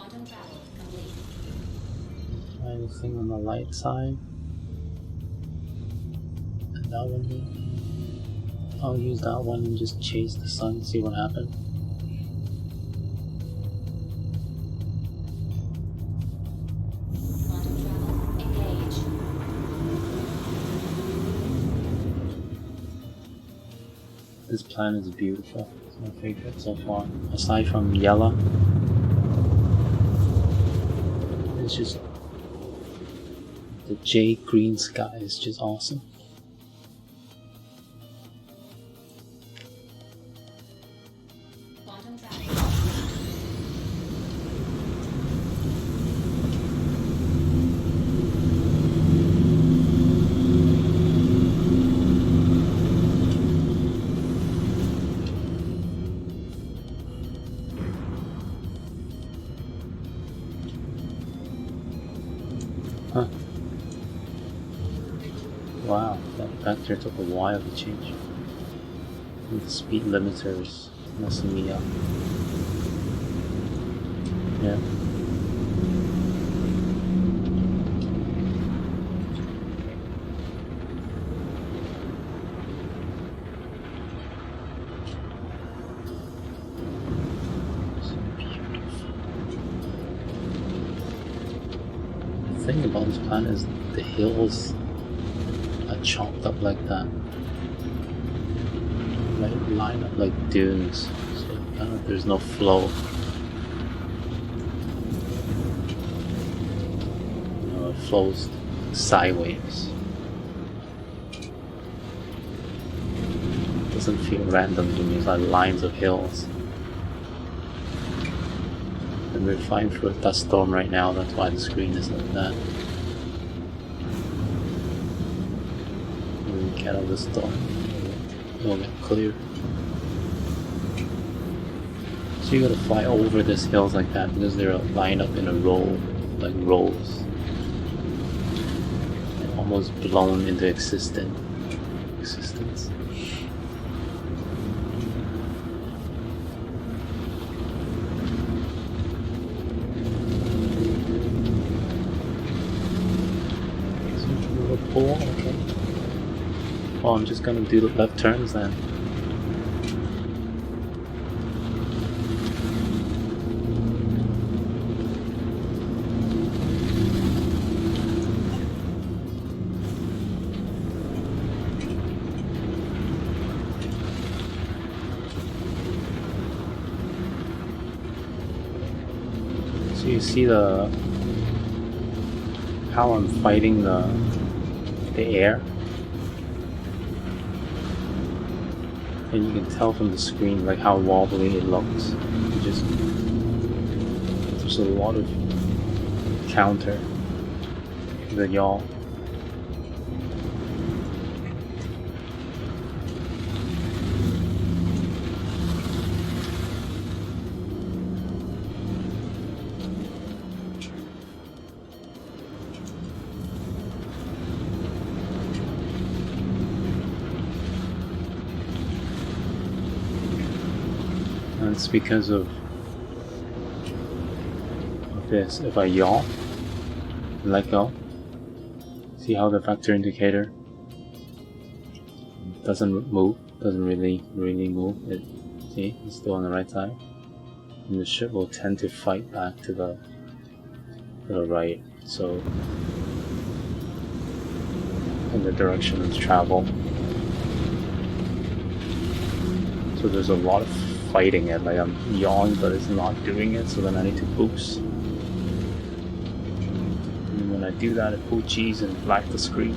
Try this thing on the light side. And that one, I'll use that one and just chase the sun, see what happens. This planet is beautiful. It's my favorite so far. Aside from yellow, it's just the jade green sky is just awesome. Huh. Wow, that vector took a while to change. And the speed limiter is messing me up. Yeah. The thing about this planet is the hills are chopped up like that. Like line up like dunes. So kind of there's no flow. You know, it flows sideways. It doesn't feel random to me, it's like lines of hills. And we're flying through a dust storm right now, that's why the screen is like that. When we get out of the storm, it'll get clear. So you gotta fly over these hills like that because they're lined up in a row, like rows. And almost blown into existence. Okay. Well, I'm just gonna do the left turns then. So you see how I'm fighting the air, and you can tell from the screen like how wobbly it looks. There's a lot of counter to the yaw. And it's because of this. If I yaw, let go, see how the vector indicator doesn't move, doesn't really move. See, it's still on the right side. And the ship will tend to fight back to the right, so in the direction of travel. So there's a lot of fighting it, like I'm yawing but it's not doing it, so then I need to boost. And when I do that, it pulls cheese and black the screen.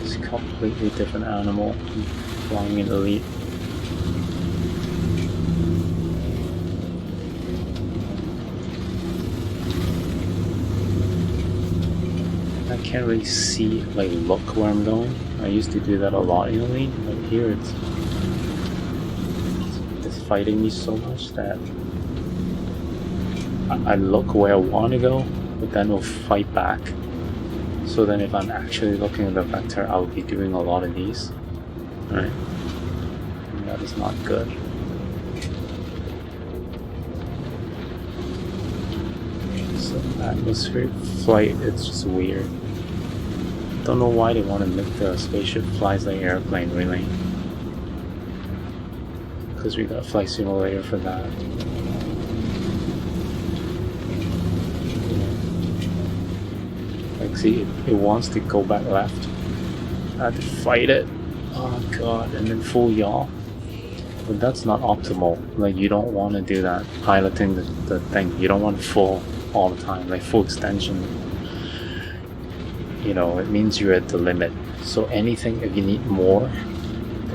It's a completely different animal flying in elite. I can't really see, like, look where I'm going. I used to do that a lot in elite, but here it's fighting me so much that I look where I want to go, but then it'll fight back. So then if I'm actually looking at the vector, I'll be doing a lot of these, right? And that is not good. Atmospheric flight, it's just weird. Don't know why they want to make the spaceship flies like airplane, really. Because we got a flight simulator for that. Like, see, it wants to go back left. I had to fight it. Oh god, and then full yaw. But that's not optimal. Like, you don't want to do that piloting the thing. You don't want to full all the time, like full extension. You know, it means you're at the limit. So anything, if you need more,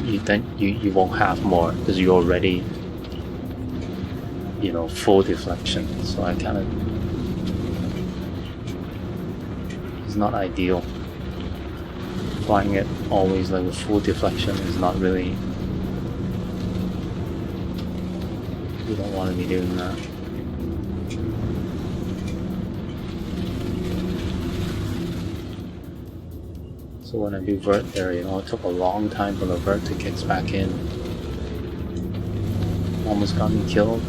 you won't have more because you're already, you know, full deflection. So I kind of, it's not ideal. Flying it always like a full deflection is not really, you don't want to be doing that. So when I do vert there, you know, it took a long time for the vert to kick back in. Almost got me killed.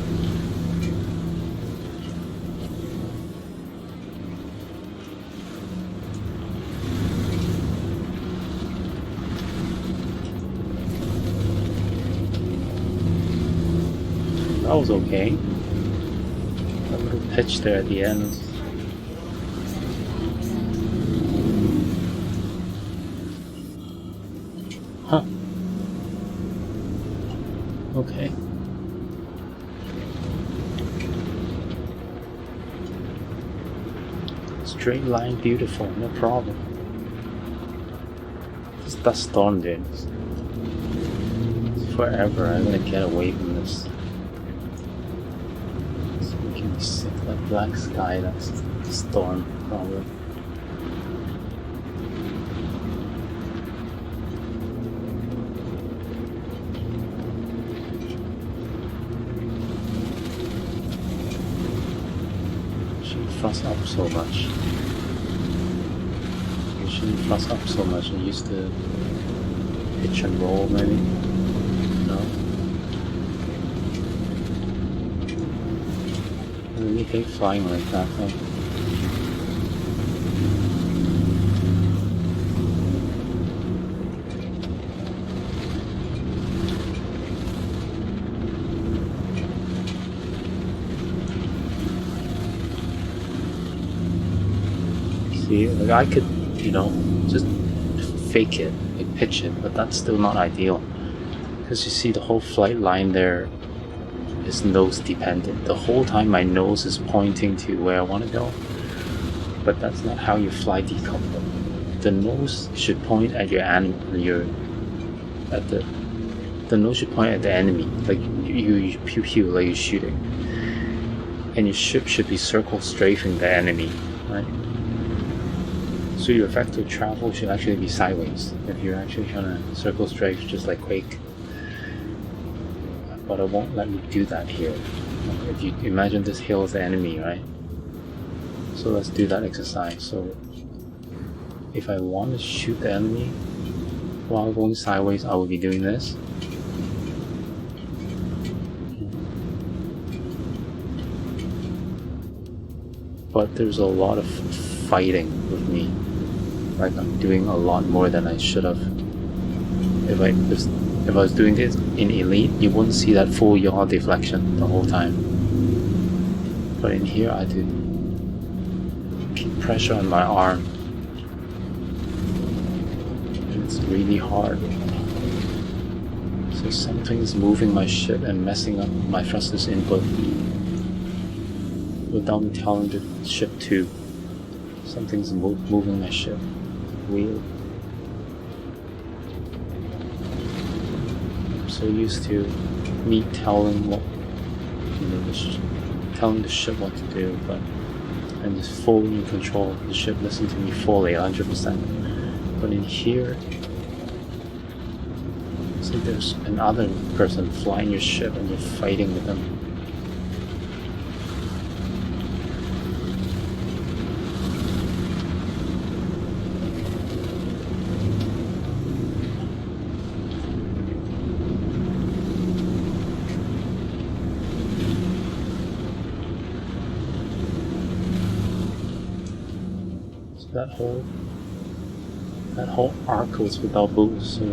That was okay. A little pitch there at the end. Huh. Okay. Straight line, beautiful, no problem. Just dust storm, dude. It's forever, I'm gonna get away from this. It's making me sick, that black sky, that's the storm, probably. Fuss up so much. You shouldn't fuss up so much. I used to pitch and roll, maybe. No. I really hate flying like that, though. Like I could, you know, just fake it, like pitch it, but that's still not ideal. Because you see the whole flight line there is nose dependent. The whole time my nose is pointing to where I want to go. But that's not how you fly decoupled. The nose should point at the nose should point at the enemy, like you pew pew, like you're shooting. And your ship should be circle strafing the enemy, right? So your effective travel should actually be sideways if you're actually trying to circle strafe, just like Quake. But it won't let me do that here. If you imagine this hill is the enemy, right? So let's do that exercise. So if I want to shoot the enemy while going sideways, I will be doing this. But there's a lot of fighting with me. Like I'm doing a lot more than I should have. If I was doing this in Elite, you wouldn't see that full yaw deflection the whole time. But in here, I do keep pressure on my arm. And it's really hard. So something's moving my ship and messing up my thrusters input without me telling the ship to. Something's moving my ship. Weird. I'm so used to me telling telling the ship what to do, but I'm just fully in control. The ship listens to me fully, 100%. But in here, see, there's another person flying your ship and you're fighting with them. that whole arc was without boost. So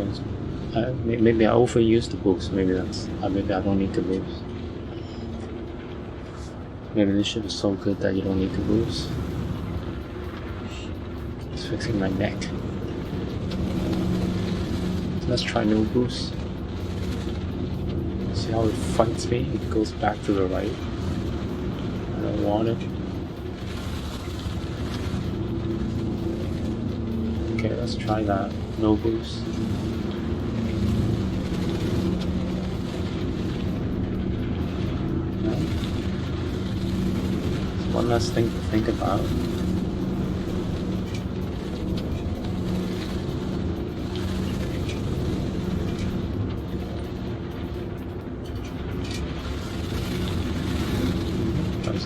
maybe I overused the boost. Maybe maybe I don't need to boost. Maybe this ship is so good that you don't need to boost. It's fixing my neck. Let's try no boost. See how it fights me? It goes back to the right. I don't want it. Okay, let's try that. No boost. No. It's one less thing to think about.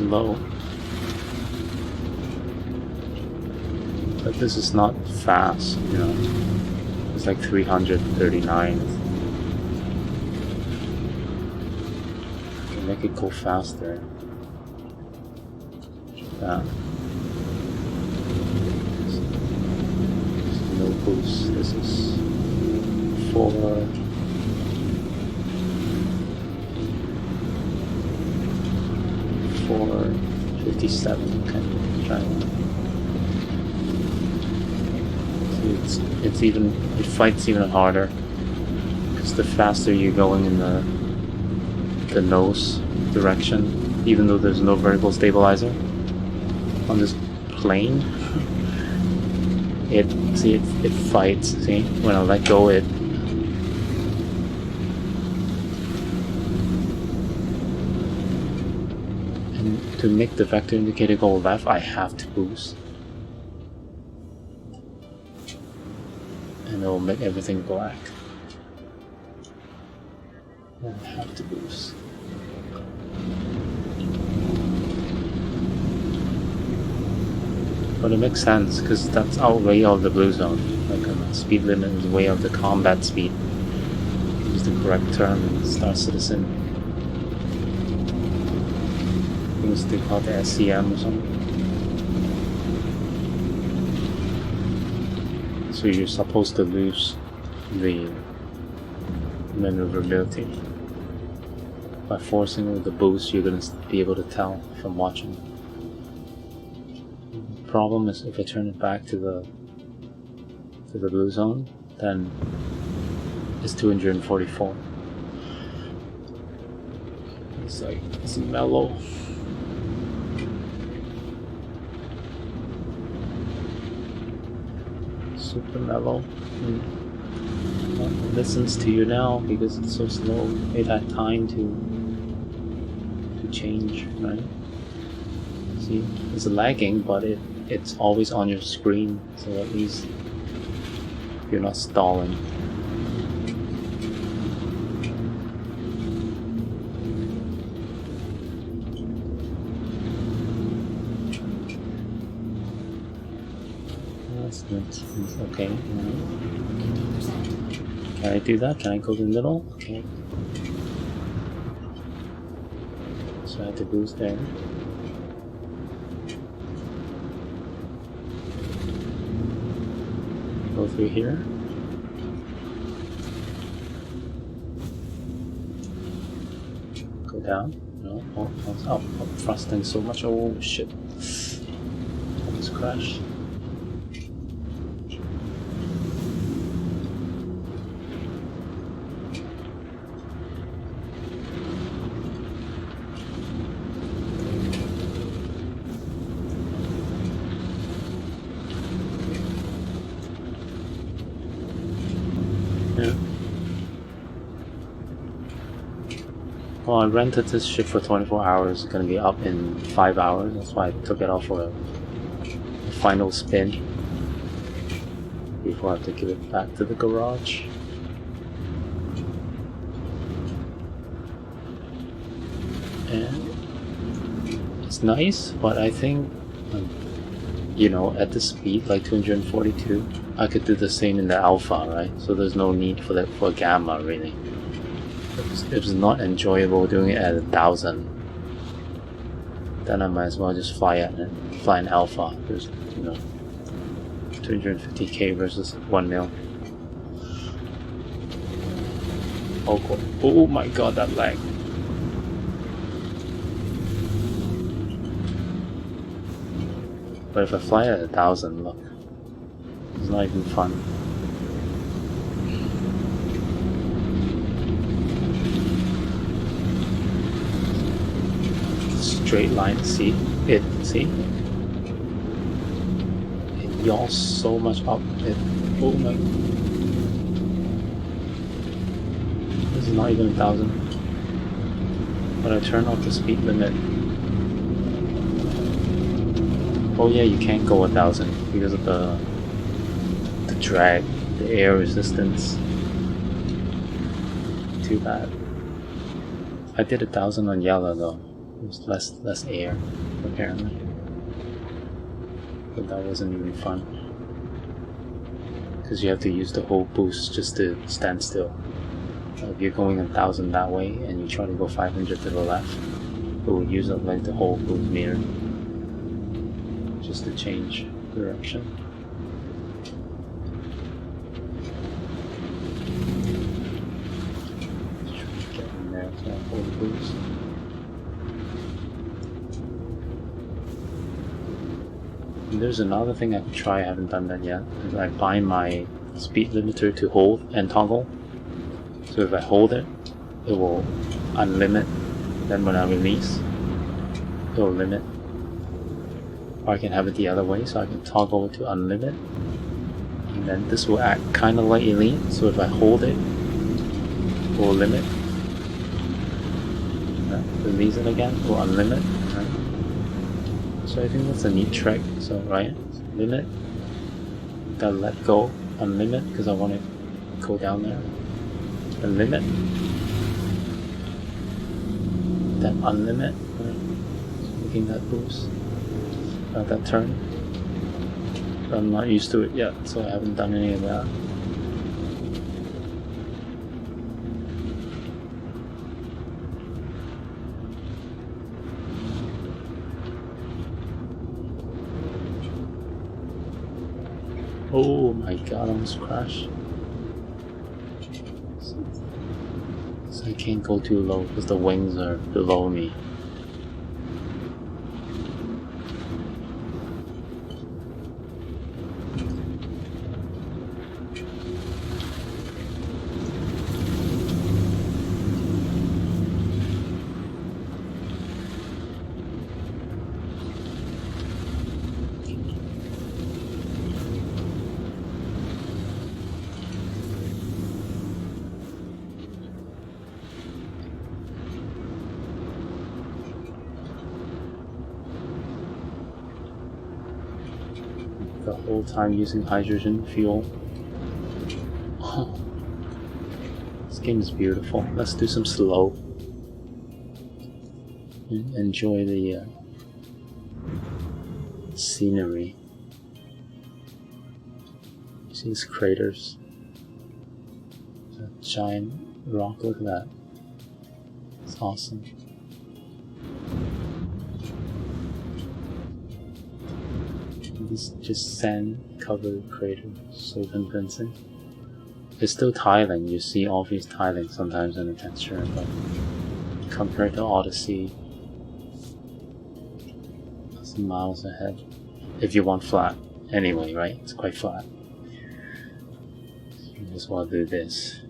Low, but this is not fast, you know. It's like 339. I can make it go faster. That. No boost. This is 457. Okay, try that. See, it fights even harder because the faster you're going in the nose direction, even though there's no vertical stabilizer on this plane. It fights. See, when I let go, it. To make the vector indicator go left, I have to boost. And it will make everything black. I have to boost. But it makes sense, because that's out way of the blue zone. Like speed limit is way of the combat speed. Use the correct term in Star Citizen. They call it the SCM or something. So you're supposed to lose the maneuverability. By forcing with the boost, you're gonna be able to tell from watching. The problem is if I turn it back to the blue zone, then it's 244. It's mellow. Super mellow. It listens to you now because it's so slow. It had time to change, right? See, it's lagging, but it's always on your screen, so at least you're not stalling. That's okay. Can I do that? Can I go to the middle? Okay. So I have to boost there. Go through here. Go down. No. Oh, I'm thrusting so much. Oh shit. Almost crashed. Well, I rented this ship for 24 hours. It's gonna be up in 5 hours. That's why I took it off for a final spin before I have to give it back to the garage. And it's nice, but I think, you know, at the speed, like 242, I could do the same in the alpha, right? So there's no need for that for gamma, really. It was not enjoyable doing it at 1,000. Then I might as well just fly an alpha. There's, you know, 250k versus 1 mil. Oh my god, that lag. But if I fly at 1,000, look, it's not even fun. Straight line, see? See? It yaws so much up. Oh my. This is not even 1,000. But I turn off the speed limit. Oh yeah, you can't go 1,000 because of the drag, the air resistance. Too bad. I did 1,000 on yellow though. It was less air, apparently. But that wasn't even fun. Because you have to use the whole boost just to stand still. If you're going 1,000 that way and you try to go 500 to the left, it will use up like the whole boost meter. Just to change direction. Just trying to get in there to hold the boost. And there's another thing I could try, I haven't done that yet, is I bind my speed limiter to hold and toggle. So if I hold it, it will unlimit, then when I release, it will limit. Or I can have it the other way, so I can toggle it to unlimit. And then this will act kind of like elite, so if I hold it, it will limit. Release it again, it will unlimit. So I think that's a neat trick. So right, limit, gotta let go, unlimit, because I want to go down there. And limit, then unlimit, right? So making that boost. That turn. But I'm not used to it yet, so I haven't done any of that. Oh my god, I almost crashed. So I can't go too low because the wings are below me. The whole time using hydrogen fuel. Oh, this game is beautiful. Let's do some slow. And enjoy the scenery. You see these craters? A giant rock, look at that. It's awesome. This just sand covered crater, so convincing. It's still tiling, you see obvious tiling sometimes in the texture, but compared to Odyssey, it's miles ahead. If you want flat, anyway, right? It's quite flat. You just want to do this.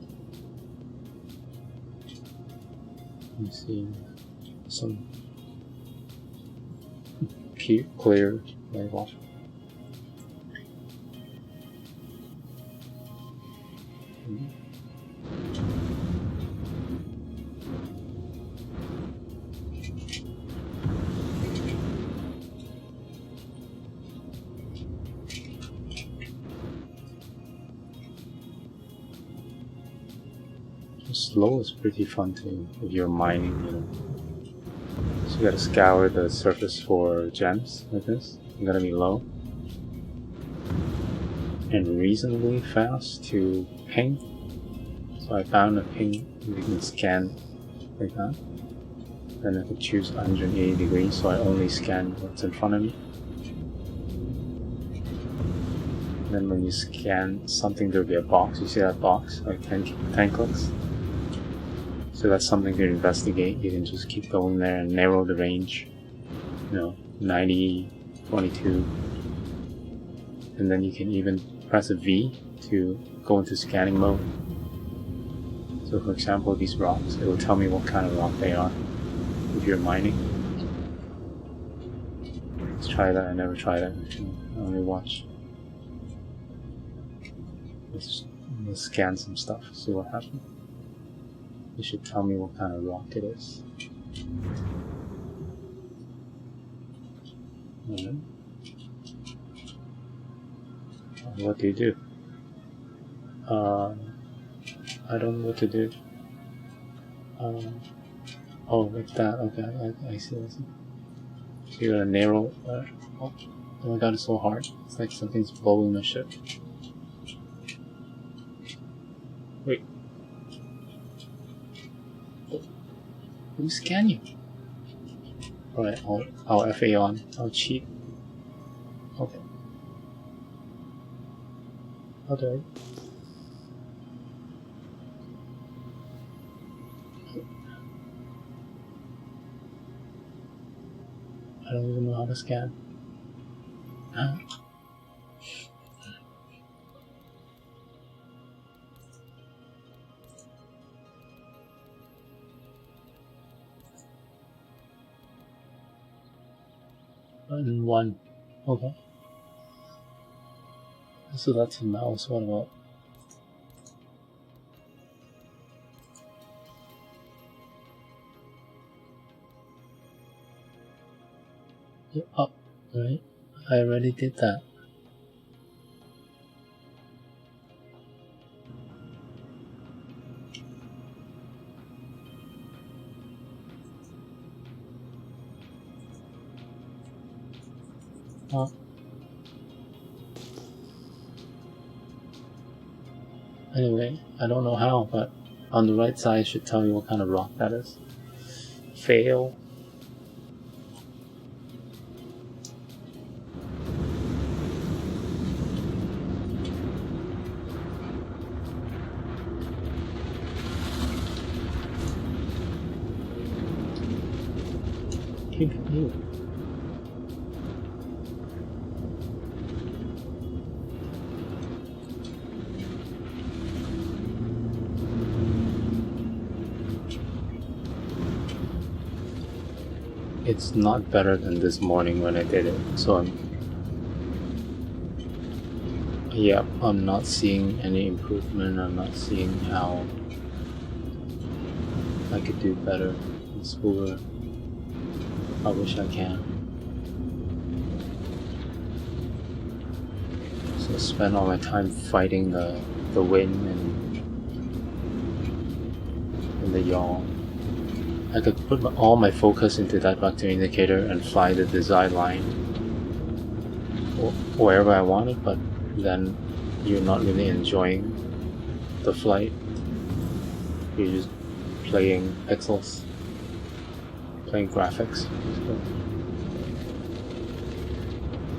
You see some clear level. Slow is pretty fun too if you're mining, you know. So you gotta scour the surface for gems like this. You gotta be low and reasonably fast to ping. So I found a ping you can scan like that. Then I could choose 180 degrees, so I only scan what's in front of me. And then when you scan something, there'll be a box. You see that box, like 10 clicks? So that's something to investigate. You can just keep going there and narrow the range. 90, 22. And then you can even press a V to go into scanning mode. So for example, these rocks, it will tell me what kind of rock they are if you're mining. Let's try that. I never tried it. I only watch. Let's scan some stuff, see what happens. It should tell me what kind of rock it is. Alright. What do you do? I don't know what to do. Oh, like that. Okay, I see. So you gotta narrow. Oh my god, it's so hard. It's like something's blowing my ship. Wait. Let me scan you. Alright, I'll FA on. I'll cheat. Okay. Okay. I don't even know how to scan. Huh? Button 1. Okay. So that's a mouse. What about? You're up, right? I already did that. Huh? Anyway, I don't know how, but on the right side it should tell you what kind of rock that is. Fail. Keep you. It's not better than this morning when I did it, so I'm not seeing any improvement. I'm not seeing how I could do better and smoother. I wish I can. So I spend all my time fighting the wind and the yaw. I could put all my focus into that vector indicator and fly the desired line wherever I wanted, but then you're not really enjoying the flight. You're just playing pixels, playing graphics.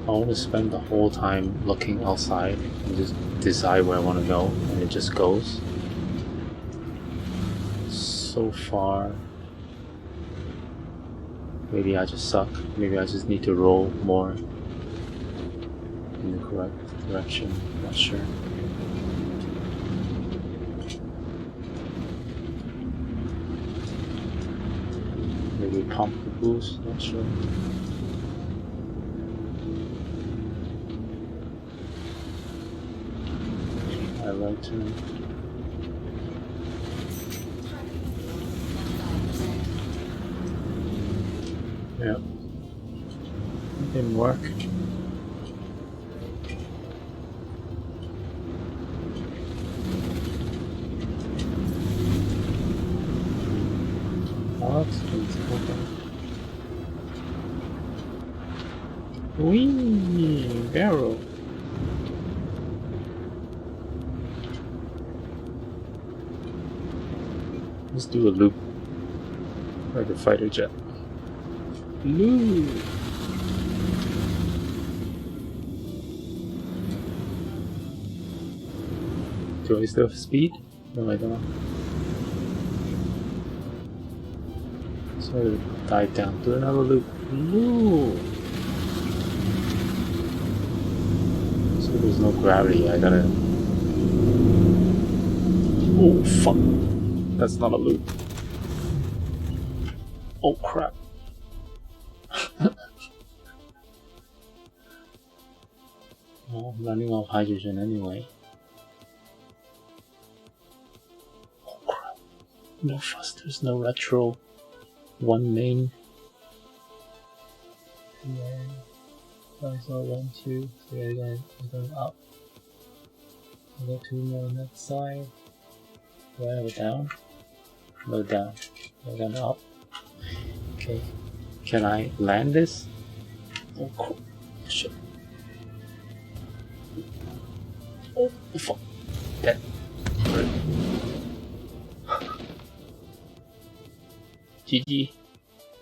I want to spend the whole time looking outside and just decide where I want to go, and it just goes. So far, maybe I just suck. Maybe I just need to roll more in the correct direction. Not sure. Maybe pump the boost. Not sure. I right turn. Yep. It didn't work. Oh, that's okay. Whee! Barrel. Let's do a loop like a fighter jet. Loop. Do I still have speed? No, I don't. So dive down, do another loop. Ooh. So there's no gravity, I gotta... Oh fuck! That's not a loop. Oh crap. Well, I'm running out of hydrogen anyway. Oh crap. No thrusters, no retro. One main. Yeah. I saw 1, 2, 3 again. We're going up. I got 2 more on that side. Do I have it down? No, down. I got up. Okay. Can I land this? Oh crap. Shit. Oh fuck. Dead. GG.